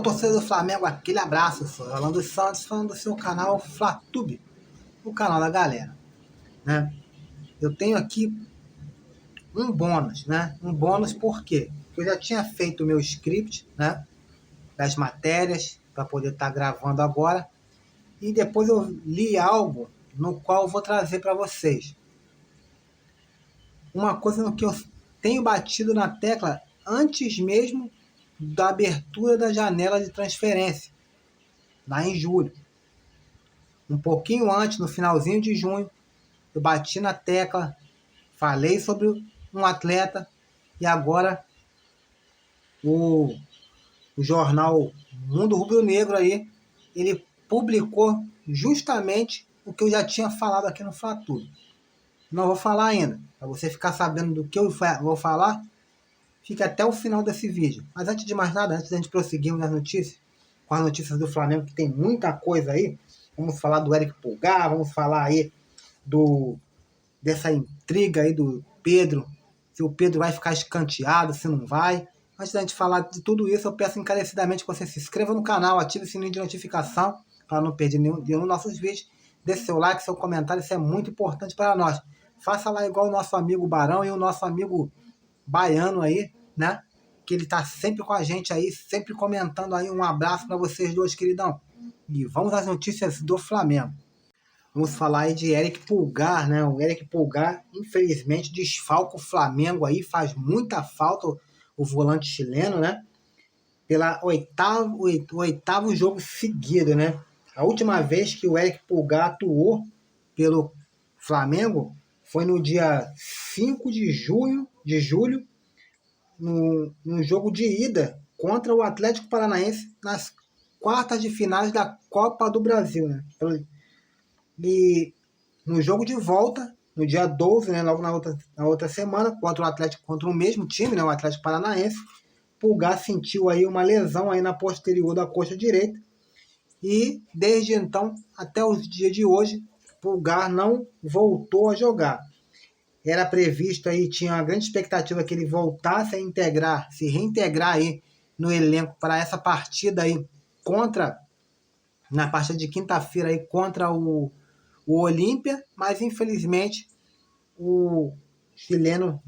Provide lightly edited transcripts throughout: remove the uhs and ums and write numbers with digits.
Alô, torcedor do Flamengo, aquele abraço. Eu sou o Alan dos Santos, falando do seu canal Flatube, o canal da galera, né? Eu tenho aqui um bônus, né? Um bônus por quê? Porque eu já tinha feito o meu script, né? Das matérias, para poder estar gravando agora. E depois eu li algo no qual eu vou trazer para vocês. Uma coisa no que eu tenho batido na tecla antes mesmo da abertura da janela de transferência, lá em julho. Um pouquinho antes, no finalzinho de junho, eu bati na tecla, falei sobre um atleta e agora o jornal Mundo Rubro-Negro aí, ele publicou justamente o que eu já tinha falado aqui no Flatube. Não vou falar ainda, para você ficar sabendo do que eu vou falar, fique até o final desse vídeo. Mas antes de mais nada, antes da gente prosseguir nas notícias, com as notícias do Flamengo, que tem muita coisa aí, vamos falar do Eric Pulgar, vamos falar aí dessa intriga aí do Pedro, se o Pedro vai ficar escanteado, se não vai. Antes da gente falar de tudo isso, eu peço encarecidamente que você se inscreva no canal, ative o sininho de notificação para não perder nenhum dos nossos vídeos. Dê seu like, seu comentário, isso é muito importante para nós. Faça lá igual o nosso amigo Barão e o nosso amigo Baiano aí, né? Que ele tá sempre com a gente aí, sempre comentando aí. Um abraço para vocês dois, queridão. E vamos às notícias do Flamengo. Vamos falar aí de Eric Pulgar, né? O Eric Pulgar, infelizmente, desfalca o Flamengo aí, faz muita falta o volante chileno, né? Pela oitavo jogo seguido, né? A última vez que o Eric Pulgar atuou pelo Flamengo foi no dia 5 de julho, no jogo de ida contra o Atlético Paranaense nas quartas de finais da Copa do Brasil, né? E no jogo de volta, no dia 12, né, logo na outra semana, contra o Atlético, contra o mesmo time, né, o Atlético Paranaense, Pulgar sentiu aí uma lesão aí na posterior da coxa direita. E desde então, até os dias de hoje, Pulgar não voltou a jogar. Era previsto aí, tinha uma grande expectativa que ele voltasse a se reintegrar aí no elenco para essa partida aí na partida de quinta-feira aí contra o Olímpia, mas infelizmente o chileno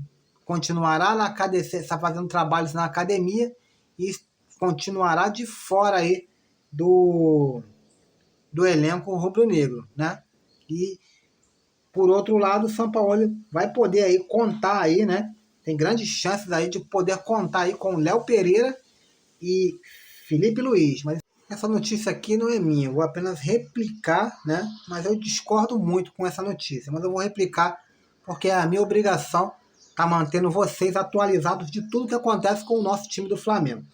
continuará na academia, está fazendo trabalhos na academia e continuará de fora aí do elenco rubro-negro, né? E por outro lado, o Sampaoli vai poder aí contar aí, né? Tem grandes chances aí de poder contar aí com Léo Pereira e Felipe Luiz. Mas essa notícia aqui não é minha, eu vou apenas replicar, né? Mas eu discordo muito com essa notícia, mas eu vou replicar porque é a minha obrigação estar mantendo vocês atualizados de tudo que acontece com o nosso time do Flamengo.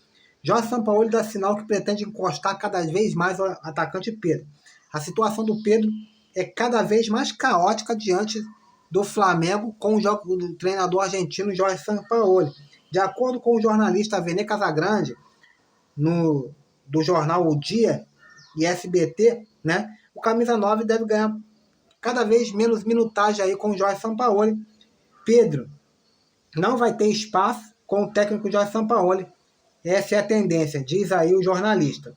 Jorge Sampaoli dá sinal que pretende encostar cada vez mais o atacante Pedro. A situação do Pedro é cada vez mais caótica diante do Flamengo com o treinador argentino Jorge Sampaoli. De acordo com o jornalista Vene Casagrande, do jornal O Dia e SBT, né, o camisa 9 deve ganhar cada vez menos minutagem aí com o Jorge Sampaoli. Pedro não vai ter espaço com o técnico Jorge Sampaoli. Essa é a tendência, diz aí o jornalista.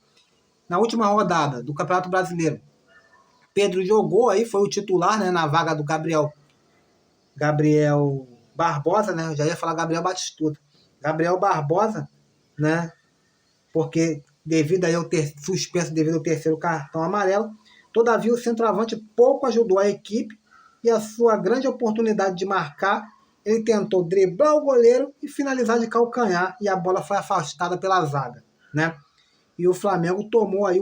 Na última rodada do Campeonato Brasileiro, Pedro jogou aí, foi o titular, né, na vaga do Gabriel Barbosa, né? Eu já ia falar Gabriel Batistuta. Gabriel Barbosa, né? Porque devido aí ao suspenso devido ao terceiro cartão amarelo, todavia o centroavante pouco ajudou a equipe e a sua grande oportunidade de marcar, ele tentou driblar o goleiro e finalizar de calcanhar e a bola foi afastada pela zaga, né? E o Flamengo tomou aí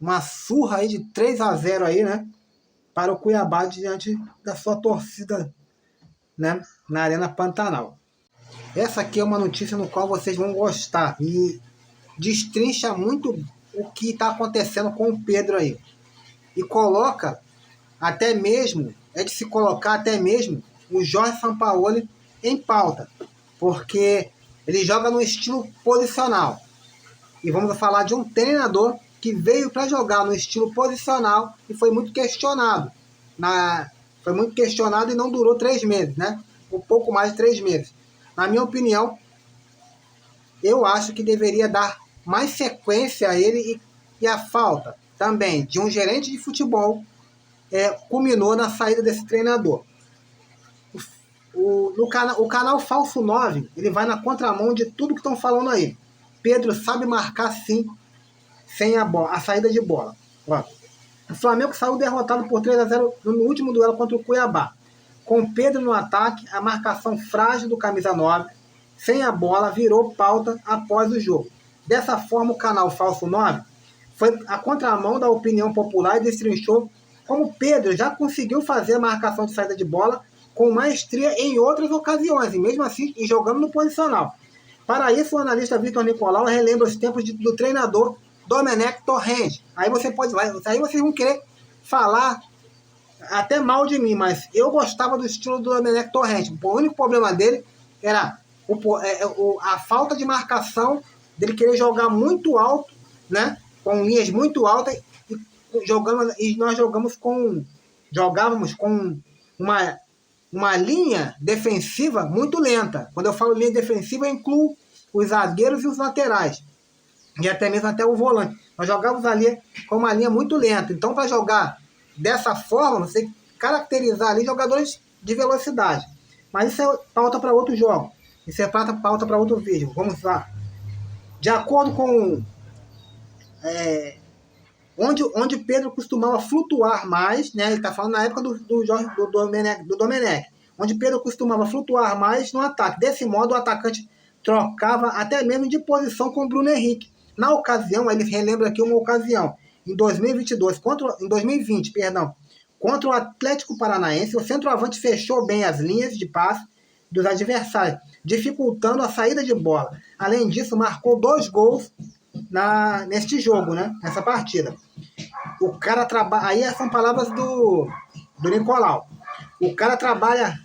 uma surra aí de 3-0 aí, né? Para o Cuiabá diante da sua torcida, né? Na Arena Pantanal. Essa aqui é uma notícia no qual vocês vão gostar e destrincha muito o que está acontecendo com o Pedro aí. E coloca até mesmo, é de se colocar até mesmo o Jorge Sampaoli em pauta, porque ele joga no estilo posicional. E vamos falar de um treinador que veio para jogar no estilo posicional e foi muito questionado. Foi muito questionado e não durou 3 meses, né? Um pouco mais de 3 meses. Na minha opinião, eu acho que deveria dar mais sequência a ele e a falta também de um gerente de futebol culminou na saída desse treinador. O canal Falso 9, ele vai na contramão de tudo que estão falando aí. Pedro sabe marcar sim, sem a saída de bola. Ó, o Flamengo saiu derrotado por 3-0 no último duelo contra o Cuiabá. Com Pedro no ataque, a marcação frágil do camisa 9, sem a bola, virou pauta após o jogo. Dessa forma, o canal Falso 9 foi a contramão da opinião popular e destrinchou como Pedro já conseguiu fazer a marcação de saída de bola com maestria em outras ocasiões, e mesmo assim jogando no posicional. Para isso, o analista Vitor Nicolau relembra os tempos do treinador Domenech Torrent. Aí vocês vão querer falar até mal de mim, mas eu gostava do estilo do Domenech Torrent. O único problema dele era a falta de marcação, dele querer jogar muito alto, né, com linhas muito altas, e nós jogávamos com uma linha defensiva muito lenta. Quando eu falo linha defensiva, eu incluo os zagueiros e os laterais, e até mesmo o volante. Nós jogávamos ali com uma linha muito lenta. Então, para jogar dessa forma, você tem que caracterizar ali jogadores de velocidade. Mas isso é pauta para outro jogo. Isso é pauta para outro vídeo. Vamos lá. De acordo com onde Pedro costumava flutuar mais, né? Ele está falando na época do Domenech, onde Pedro costumava flutuar mais no ataque. Desse modo, o atacante trocava até mesmo de posição com o Bruno Henrique. Na ocasião, ele relembra aqui uma ocasião, em 2020, contra o Atlético Paranaense, o centroavante fechou bem as linhas de passe dos adversários, dificultando a saída de bola. Além disso, marcou 2 gols neste jogo, né? Nessa partida. O cara trabalha. Aí são palavras do Nicolau. O cara trabalhar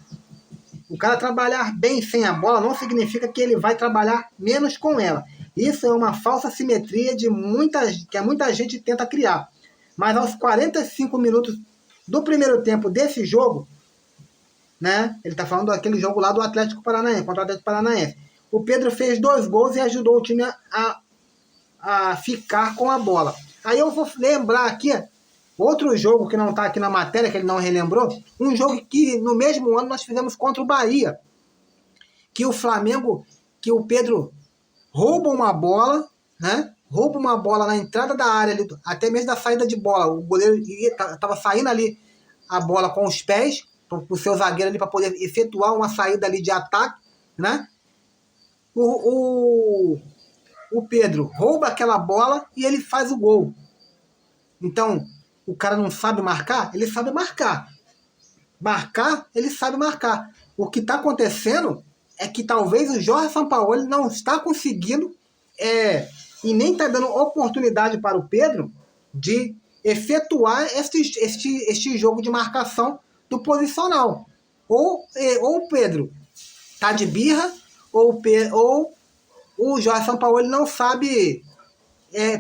bem sem a bola não significa que ele vai trabalhar menos com ela. Isso é uma falsa simetria que muita gente tenta criar. Mas aos 45 minutos do primeiro tempo desse jogo, né? Ele está falando daquele jogo lá do Atlético Paranaense, contra o Atlético Paranaense. O Pedro fez 2 gols e ajudou o time a ficar com a bola. Aí eu vou lembrar aqui outro jogo que não está aqui na matéria, que ele não relembrou, um jogo que no mesmo ano nós fizemos contra o Bahia, que o Pedro rouba uma bola, né? Rouba uma bola na entrada da área, ali, até mesmo da saída de bola. O goleiro estava saindo ali a bola com os pés, para o seu zagueiro ali, para poder efetuar uma saída ali de ataque, né? O Pedro rouba aquela bola e ele faz o gol. Então, o cara não sabe marcar? Ele sabe marcar. Marcar, ele sabe marcar. O que está acontecendo é que talvez o Jorge Sampaoli não está conseguindo e nem está dando oportunidade para o Pedro de efetuar este jogo de marcação do posicional. Ou o Pedro está de birra, ou o Jorge Sampaoli não sabe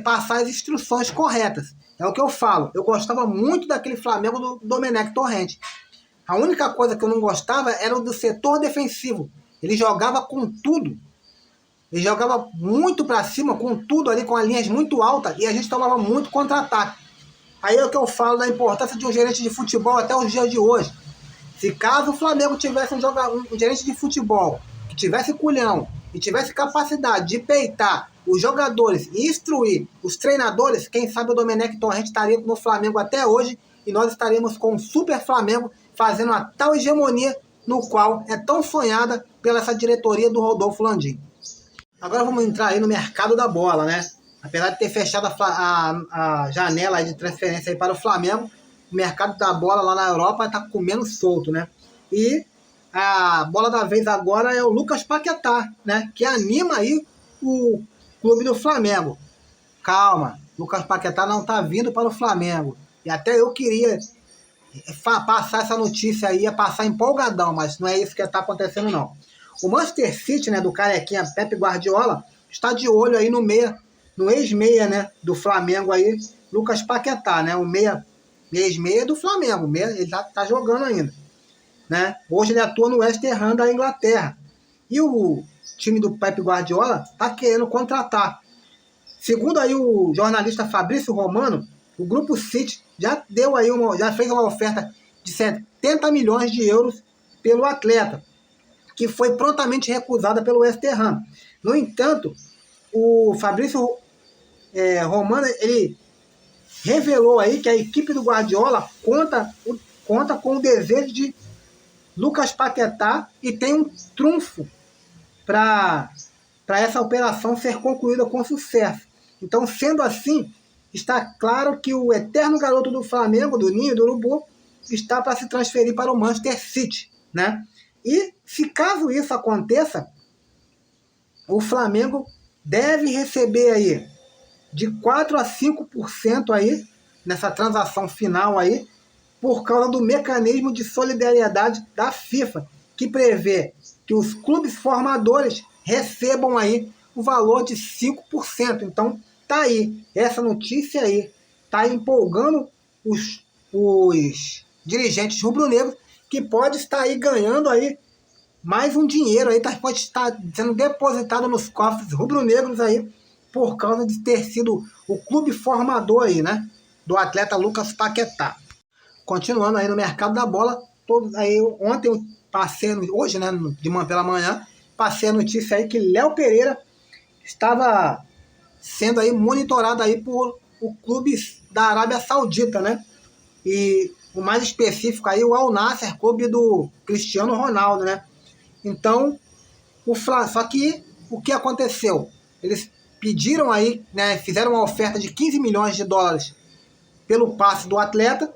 passar as instruções corretas. É o que eu falo. Eu gostava muito daquele Flamengo do Domenech Torrent. A única coisa que eu não gostava era o do setor defensivo. Ele jogava com tudo. Ele jogava muito para cima, com tudo ali, com as linhas muito altas, e a gente tomava muito contra-ataque. Aí é o que eu falo da importância de um gerente de futebol até os dias de hoje. Se caso o Flamengo tivesse um gerente de futebol que tivesse culhão e tivesse capacidade de peitar os jogadores e instruir os treinadores, quem sabe o Domenech Torrent estaria no Flamengo até hoje e nós estaríamos com o Super Flamengo fazendo a tal hegemonia no qual é tão sonhada pela essa diretoria do Rodolfo Landim. Agora vamos entrar aí no mercado da bola, né? Apesar de ter fechado a janela aí de transferência aí para o Flamengo, o mercado da bola lá na Europa está comendo solto, né? E a bola da vez agora é o Lucas Paquetá, né? Que anima aí o clube do Flamengo. Calma, Lucas Paquetá não está vindo para o Flamengo. E até eu queria passar essa notícia aí, passar empolgadão, mas não é isso que está acontecendo, não. O Manchester City, né, do carequinha Pep Guardiola, está de olho aí no ex-meia, né, do Flamengo aí, Lucas Paquetá, né, o ex-meia do Flamengo, ele tá jogando ainda, né? Hoje ele atua no West Ham da Inglaterra. E o time do Pep Guardiola está querendo contratar. Segundo aí o jornalista Fabrício Romano, o Grupo City já fez uma oferta de 70 milhões de euros pelo atleta, que foi prontamente recusada pelo West Ham. No entanto, o Fabrício Romano, ele revelou aí que a equipe do Guardiola conta com o desejo de Lucas Paquetá e tem um trunfo para essa operação ser concluída com sucesso. Então, sendo assim, está claro que o eterno garoto do Flamengo, do Ninho do Urubu, está para se transferir para o Manchester City, né? E se caso isso aconteça, o Flamengo deve receber aí de 4 a 5% aí nessa transação final aí, por causa do mecanismo de solidariedade da FIFA, que prevê que os clubes formadores recebam aí o valor de 5%. Então, tá aí, essa notícia aí, tá empolgando os dirigentes rubro-negros, que pode estar aí ganhando aí mais um dinheiro aí, pode estar sendo depositado nos cofres rubro-negros aí, por causa de ter sido o clube formador aí, né, do atleta Lucas Paquetá. Continuando aí no mercado da bola, ontem eu passei, hoje, né, pela manhã, passei a notícia aí que Léo Pereira estava sendo aí monitorado aí por o clube da Arábia Saudita, né? E o mais específico aí, o Al Nassr, clube do Cristiano Ronaldo, né? Então, só que o que aconteceu? Eles pediram aí, né, fizeram uma oferta de 15 milhões de dólares pelo passe do atleta,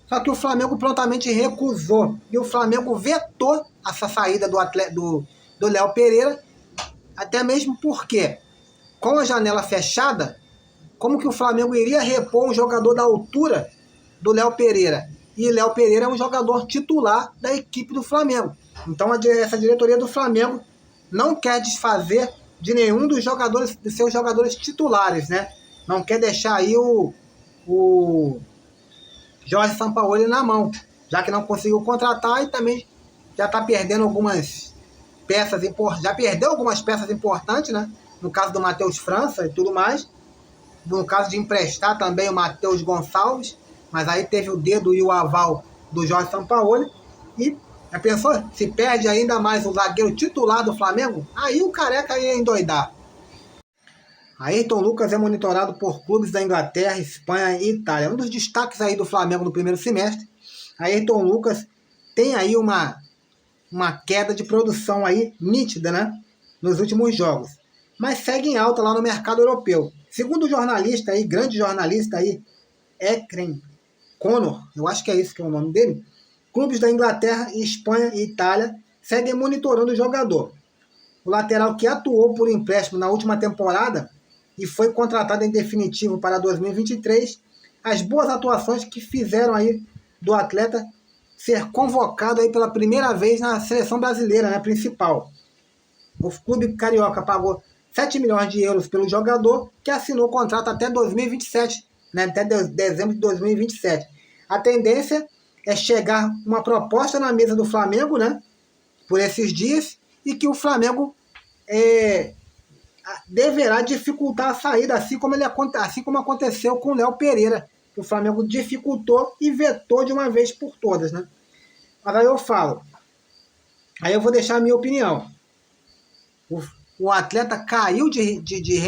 só que o Flamengo prontamente recusou. E o Flamengo vetou essa saída do Léo Pereira, até mesmo porque, com a janela fechada, como que o Flamengo iria repor um jogador da altura do Léo Pereira? E Léo Pereira é um jogador titular da equipe do Flamengo. Então essa diretoria do Flamengo não quer desfazer de nenhum dos seus jogadores titulares, né? Não quer deixar aí o Jorge Sampaoli na mão, já que não conseguiu contratar e também já está perdendo algumas peças importantes, já perdeu algumas peças importantes, né? No caso do Matheus França e tudo mais, no caso de emprestar também o Matheus Gonçalves, mas aí teve o dedo e o aval do Jorge Sampaoli, e a pessoa se perde ainda mais o zagueiro titular do Flamengo, aí o Careca ia endoidar. Ayrton Lucas é monitorado por clubes da Inglaterra, Espanha e Itália. Um dos destaques aí do Flamengo no primeiro semestre, Ayrton Lucas tem aí uma queda de produção aí nítida, né, nos últimos jogos, mas segue em alta lá no mercado europeu. Segundo o jornalista aí, grande jornalista aí, Ekren Connor, eu acho que é esse que é o nome dele, clubes da Inglaterra, Espanha e Itália seguem monitorando o jogador. O lateral que atuou por empréstimo na última temporada e foi contratado em definitivo para 2023, as boas atuações que fizeram aí do atleta ser convocado aí pela primeira vez na seleção brasileira, né, principal. O clube carioca pagou 7 milhões de euros pelo jogador, que assinou o contrato até 2027, né, até dezembro de 2027. A tendência é chegar uma proposta na mesa do Flamengo, né, por esses dias, e que o Flamengo deverá dificultar a saída, assim como aconteceu com o Léo Pereira, que o Flamengo dificultou e vetou de uma vez por todas, né? Mas aí eu vou deixar a minha opinião. O atleta caiu de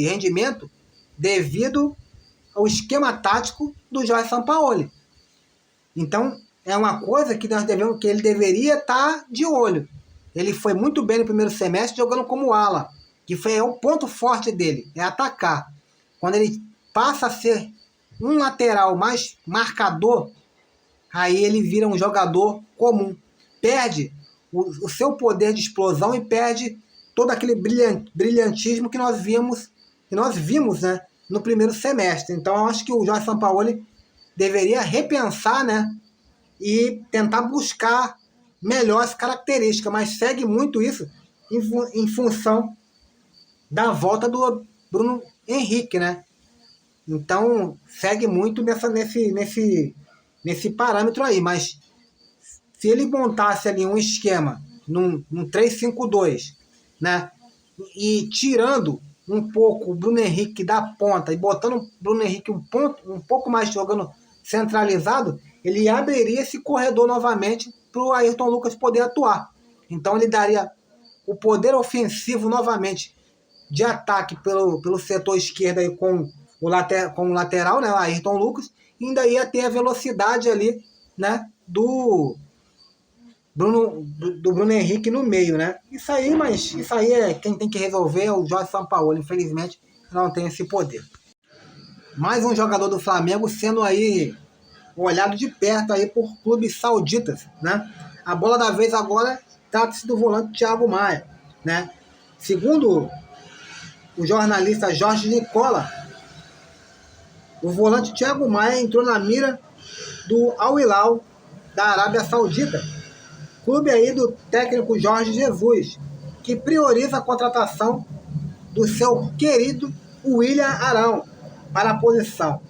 rendimento devido ao esquema tático do Jorge Sampaoli. Então, é uma coisa que ele deveria estar de olho. Ele foi muito bem no primeiro semestre jogando como ala, que foi o ponto forte dele, é atacar. Quando ele passa a ser um lateral mais marcador, aí ele vira um jogador comum. Perde o seu poder de explosão e perde todo aquele brilhantismo que nós vimos, né, no primeiro semestre. Então, eu acho que o Jorge Sampaoli deveria repensar, né, e tentar buscar melhores características, mas segue muito isso em função da volta do Bruno Henrique, né? Então, segue muito nesse parâmetro aí, mas se ele montasse ali um esquema num 3-5-2, né? E tirando um pouco o Bruno Henrique da ponta e botando o Bruno Henrique um pouco mais jogando centralizado, ele abriria esse corredor novamente para o Ayrton Lucas poder atuar. Então ele daria o poder ofensivo novamente de ataque pelo setor esquerdo aí com o lateral, né, o Ayrton Lucas, e ainda ia ter a velocidade ali, né, do Bruno Henrique no meio, né? Isso aí é quem tem que resolver é o Jorge Sampaoli. Infelizmente, não tem esse poder. Mais um jogador do Flamengo sendo aí olhado de perto aí por clubes sauditas, né? A bola da vez agora trata-se do volante Thiago Maia, né? Segundo o jornalista Jorge Nicola, o volante Thiago Maia entrou na mira do Al Hilal da Arábia Saudita, clube aí do técnico Jorge Jesus, que prioriza a contratação do seu querido William Arão para a posição.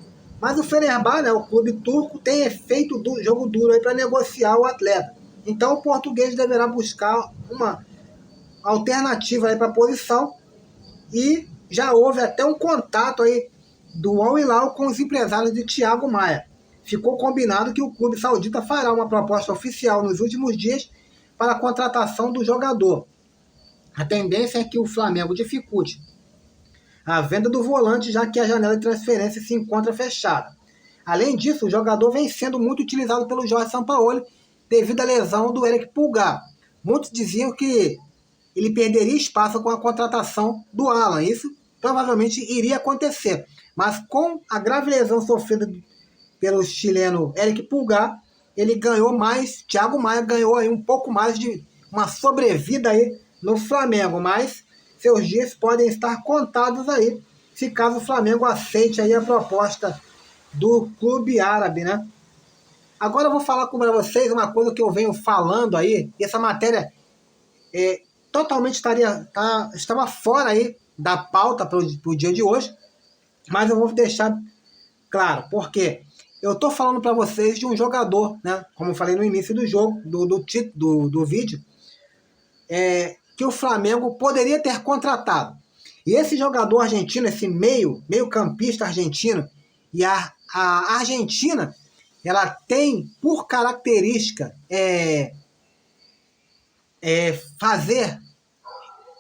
Mas o Fenerbahçe, né, o clube turco, tem feito jogo duro aí para negociar o atleta. Então o português deverá buscar uma alternativa aí para a posição e já houve até um contato aí do Al Hilal com os empresários de Thiago Maia. Ficou combinado que o clube saudita fará uma proposta oficial nos últimos dias para a contratação do jogador. A tendência é que o Flamengo dificulte a venda do volante, já que a janela de transferência se encontra fechada. Além disso, o jogador vem sendo muito utilizado pelo Jorge Sampaoli devido à lesão do Eric Pulgar. Muitos diziam que ele perderia espaço com a contratação do Alan. Isso provavelmente iria acontecer. Mas com a grave lesão sofrida pelo chileno Eric Pulgar, ele ganhou mais, Thiago Maia ganhou aí um pouco mais de uma sobrevida aí no Flamengo, mas seus dias podem estar contados aí, se caso o Flamengo aceite aí a proposta do clube árabe, né? Agora eu vou falar com vocês uma coisa que eu venho falando aí, e essa matéria totalmente estava fora aí da pauta para o dia de hoje, mas eu vou deixar claro, porque eu estou falando para vocês de um jogador, né? Como eu falei no início do jogo, do vídeo, que o Flamengo poderia ter contratado. E esse jogador argentino, esse meio-campista argentino, e a Argentina, ela tem por característica fazer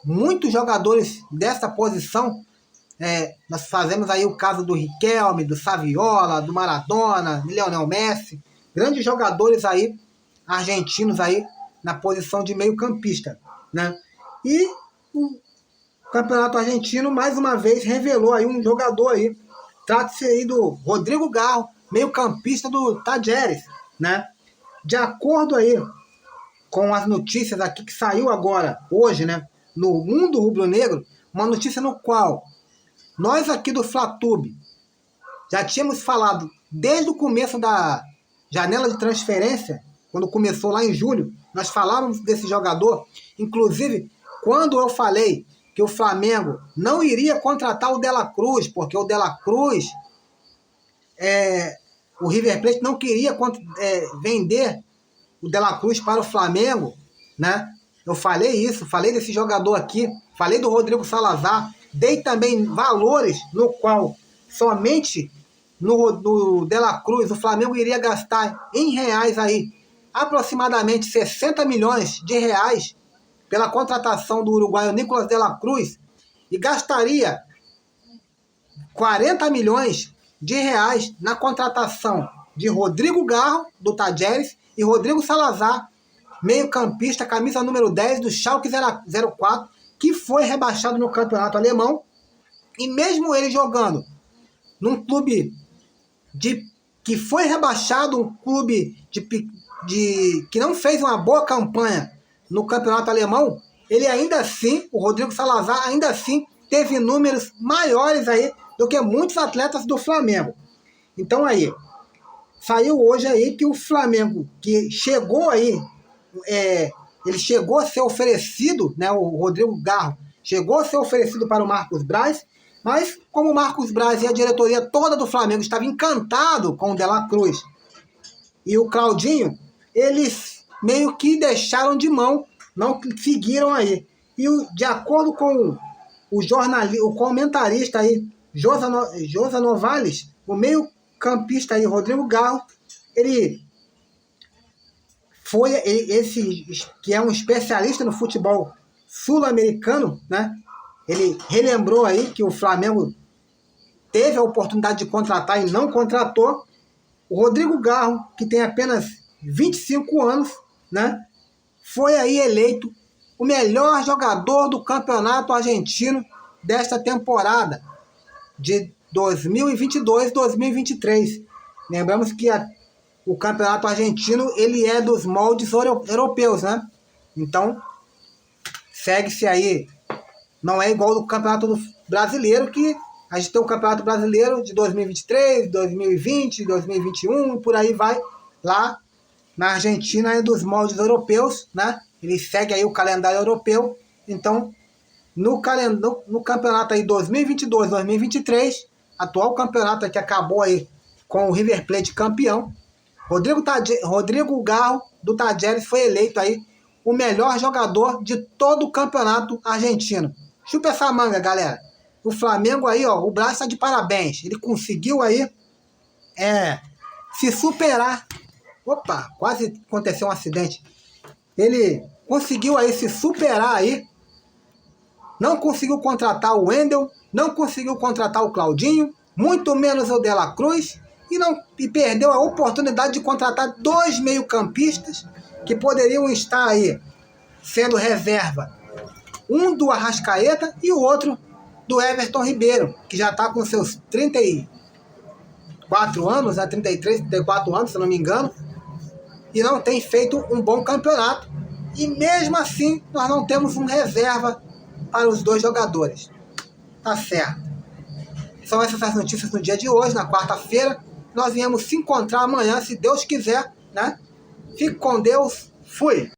muitos jogadores dessa posição. Nós fazemos aí o caso do Riquelme, do Saviola, do Maradona, do Lionel Messi, grandes jogadores aí, argentinos aí, na posição de meio-campista, né? E o Campeonato Argentino, mais uma vez, revelou aí um jogador aí, trata-se aí do Rodrigo Garro, meio-campista do Talleres, né? De acordo aí com as notícias aqui que saiu agora, hoje, né, no Mundo Rubro-Negro, uma notícia no qual nós aqui do Flatube já tínhamos falado desde o começo da janela de transferência, quando começou lá em julho, nós falávamos desse jogador, inclusive quando eu falei que o Flamengo não iria contratar o De La Cruz, porque o De La Cruz, o River Plate não queria vender o De La Cruz para o Flamengo, né? Eu falei isso, falei desse jogador aqui, falei do Rodrigo Salazar, dei também valores no qual somente no De La Cruz o Flamengo iria gastar em reais aí aproximadamente 60 milhões de reais pela contratação do uruguaio Nicolas De La Cruz e gastaria 40 milhões de reais na contratação de Rodrigo Garro, do Talleres, e Rodrigo Salazar, meio-campista, camisa número 10 do Schalke 04, que foi rebaixado no campeonato alemão, e mesmo ele jogando num clube que foi rebaixado, um clube que não fez uma boa campanha no campeonato alemão, ele ainda assim, o Rodrigo Salazar, ainda assim, teve números maiores aí do que muitos atletas do Flamengo. Então aí, saiu hoje aí que o Flamengo, que chegou aí, ele chegou a ser oferecido, né, o Rodrigo Garro, chegou a ser oferecido para o Marcos Braz, mas como o Marcos Braz e a diretoria toda do Flamengo estava encantado com o De La Cruz e o Claudinho, eles meio que deixaram de mão não seguiram aí. E de acordo com o comentarista aí, Josa Novales, o meio-campista aí, Rodrigo Garro, ele foi esse que é um especialista no futebol sul-americano, né? Ele relembrou aí que o Flamengo teve a oportunidade de contratar e não contratou. O Rodrigo Garro, que tem apenas 25 anos, né? Foi aí eleito o melhor jogador do campeonato argentino desta temporada de 2022-2023. Lembramos que o campeonato argentino ele é dos moldes europeus, né? Então, segue-se aí. Não é igual do campeonato brasileiro, que a gente tem o campeonato brasileiro de 2023, 2020, 2021 e por aí vai. Lá na Argentina é dos moldes europeus, né? Ele segue aí o calendário europeu. Então, no campeonato aí 2022, 2023, atual campeonato que acabou aí com o River Plate campeão, Rodrigo Garro do Talleres foi eleito aí o melhor jogador de todo o campeonato argentino. Chupa essa manga, galera. O Flamengo aí, ó, o Blas está de parabéns. Ele conseguiu aí se superar. Opa, quase aconteceu um acidente. Ele conseguiu aí se superar aí. Não conseguiu contratar o Wendel, não conseguiu contratar o Claudinho, muito menos o De La Cruz, e perdeu a oportunidade de contratar 2 meio-campistas que poderiam estar aí sendo reserva. Um do Arrascaeta e o outro do Everton Ribeiro, que já está com seus 34 anos, 33, 34 anos, se não me engano, e não tem feito um bom campeonato. E mesmo assim, nós não temos um reserva para os 2 jogadores. Tá certo. São essas as notícias no dia de hoje, na quarta-feira. Nós viemos se encontrar amanhã, se Deus quiser, né? Fique com Deus. Fui!